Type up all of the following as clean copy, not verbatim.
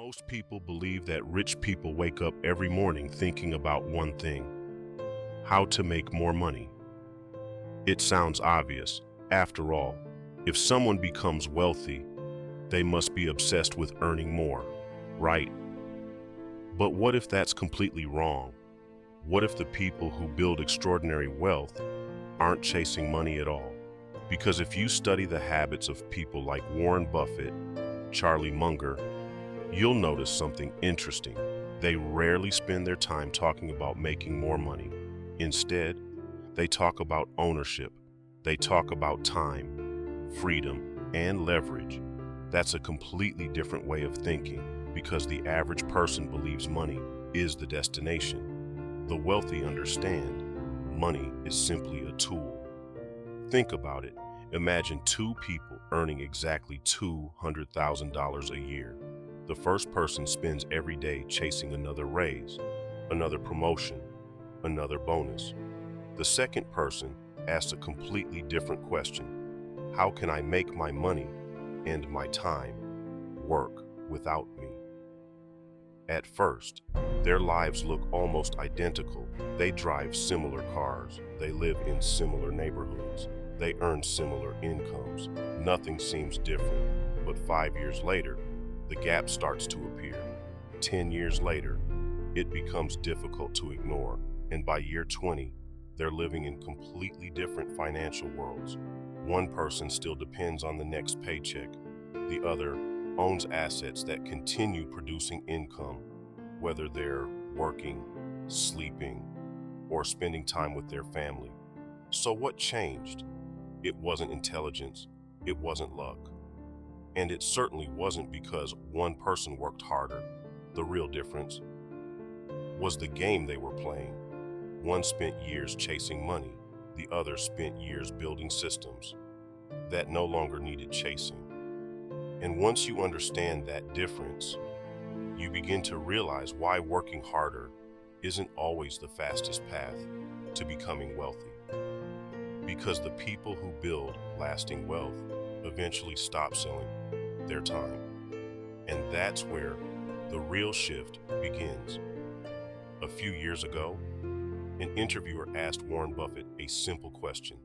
Most people believe that rich people wake up every morning thinking about one thing: how to make more money. It sounds obvious. After all, if someone becomes wealthy, they must be obsessed with earning more, right? But what if that's completely wrong? What if the people who build extraordinary wealth aren't chasing money at all? Because if you study the habits of people like Warren Buffett, Charlie Munger, you'll notice something interesting. They rarely spend their time talking about making more money. Instead, they talk about ownership. They talk about time, freedom, and leverage. That's a completely different way of thinking because the average person believes money is the destination. The wealthy understand money is simply a tool. Think about it. Imagine two people earning exactly $200,000 a year. The first person spends every day chasing another raise, another promotion, another bonus. The second person asks a completely different question: how can I make my money and my time work without me? At first, their lives look almost identical. They drive similar cars, they live in similar neighborhoods, they earn similar incomes. Nothing seems different, but 5 years later, the gap starts to appear. 10 years later, it becomes difficult to ignore, and by year 20, they're living in completely different financial worlds. One person still depends on the next paycheck. The other owns assets that continue producing income, whether they're working, sleeping, or spending time with their family. So what changed? It wasn't intelligence, it wasn't luck. And it certainly wasn't because one person worked harder. The real difference was the game they were playing. One spent years chasing money, the other spent years building systems that no longer needed chasing. And once you understand that difference, you begin to realize why working harder isn't always the fastest path to becoming wealthy. Because the people who build lasting wealth eventually stop selling their time. And that's where the real shift begins. A few years ago, an interviewer asked Warren Buffett a simple question: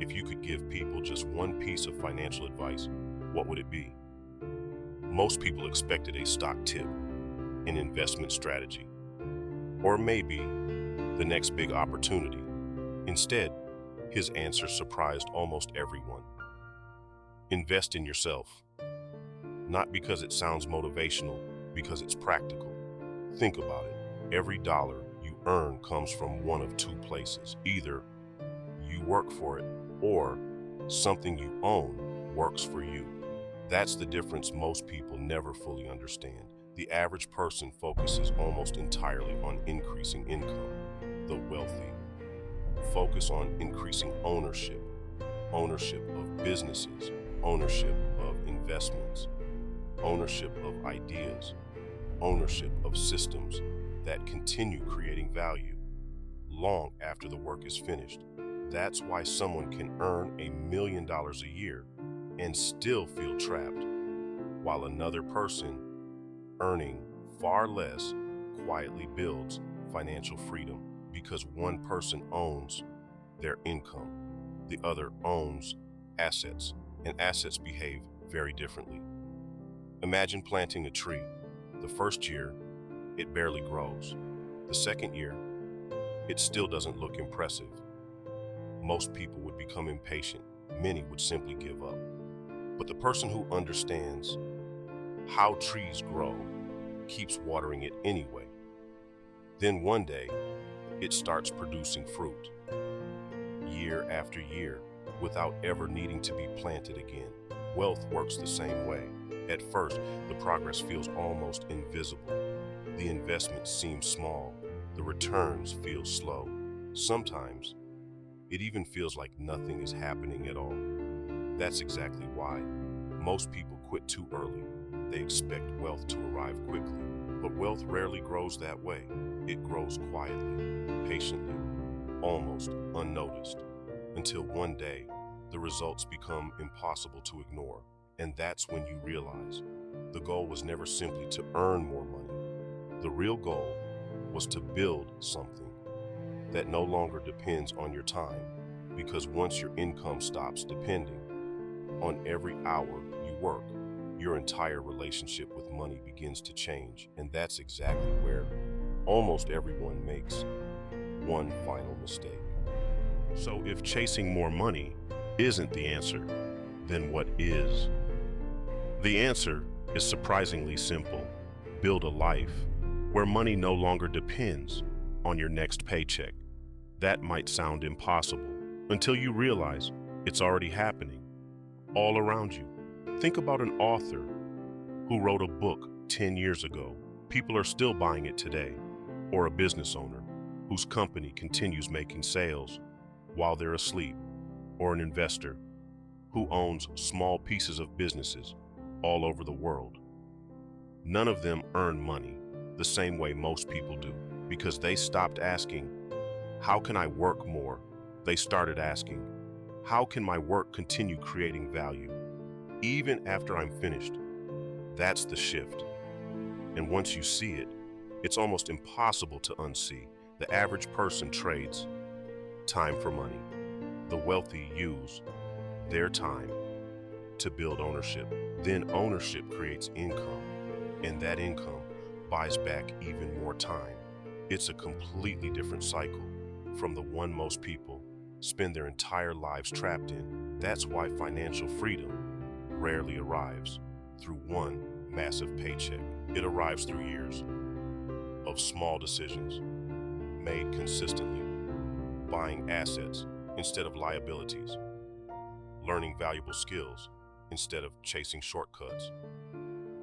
if you could give people just one piece of financial advice, what would it be? Most people expected a stock tip, an investment strategy, or maybe the next big opportunity. Instead, his answer surprised almost everyone. Invest in yourself. Not because it sounds motivational, because it's practical. Think about it. Every dollar you earn comes from one of two places. Either you work for it, or something you own works for you. That's the difference most people never fully understand. The average person focuses almost entirely on increasing income. The wealthy focus on increasing ownership of businesses, ownership of investments, ownership of ideas, ownership of systems that continue creating value long after the work is finished. That's why someone can earn $1 million a year and still feel trapped, while another person earning far less quietly builds financial freedom, because one person owns their income, the other owns assets, and assets behave very differently. Imagine planting a tree. The first year, it barely grows. The second year, it still doesn't look impressive. Most people would become impatient. Many would simply give up. But the person who understands how trees grow keeps watering it anyway. Then one day, it starts producing fruit, year after year, without ever needing to be planted again. Wealth works the same way. At first, the progress feels almost invisible. The investment seems small. The returns feel slow. Sometimes, it even feels like nothing is happening at all. That's exactly why most people quit too early. They expect wealth to arrive quickly, but wealth rarely grows that way. It grows quietly, patiently, almost unnoticed, until one day, the results become impossible to ignore. And that's when you realize The goal was never simply to earn more money. The real goal was to build something that no longer depends on your time, because once your income stops depending on every hour you work, your entire relationship with money begins to change. And that's exactly where almost everyone makes one final mistake. So if chasing more money isn't the answer, then what is? The answer is surprisingly simple. Build a life where money no longer depends on your next paycheck. That might sound impossible until you realize it's already happening all around you. Think about an author who wrote a book 10 years ago. People are still buying it today. Or a business owner whose company continues making sales while they're asleep. Or an investor who owns small pieces of businesses all over the world. None of them earn money the same way most people do, because they stopped asking, how can I work more? They started asking, how can my work continue creating value even after I'm finished? That's the shift. And once you see it, it's almost impossible to unsee. The average person trades time for money. The wealthy use their time to build ownership. Then ownership creates income, and that income buys back even more time. It's a completely different cycle from the one most people spend their entire lives trapped in. That's why financial freedom rarely arrives through one massive paycheck. It arrives through years of small decisions made consistently, buying assets instead of liabilities, learning valuable skills instead of chasing shortcuts,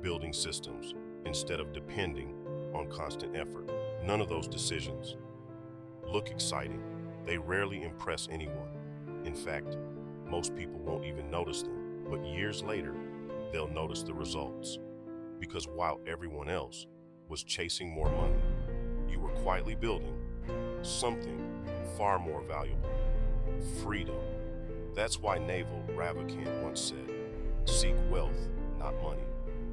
building systems instead of depending on constant effort. None of those decisions look exciting. They rarely impress anyone. In fact, most people won't even notice them, but years later, they'll notice the results. Because while everyone else was chasing more money, you were quietly building something far more valuable: freedom. That's why Naval Ravikant once said, seek wealth, not money,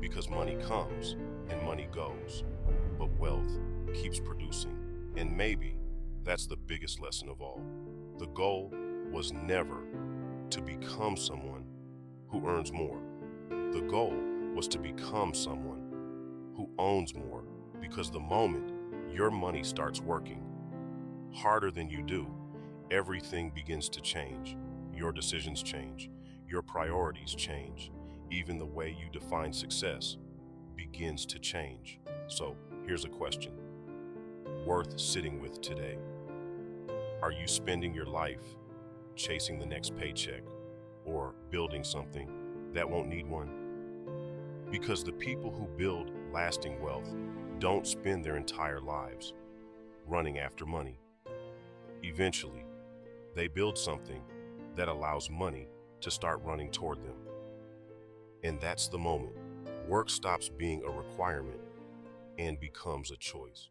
because money comes and money goes, but wealth keeps producing. And maybe that's the biggest lesson of all. The goal was never to become someone who earns more. The goal was to become someone who owns more, because the moment your money starts working harder than you do, everything begins to change. Your decisions change. Your priorities change. Even the way you define success begins to change. So here's a question worth sitting with today. Are you spending your life chasing the next paycheck or building something that won't need one? Because the people who build lasting wealth don't spend their entire lives running after money. Eventually, they build something that allows money to start running toward them. And that's the moment work stops being a requirement and becomes a choice.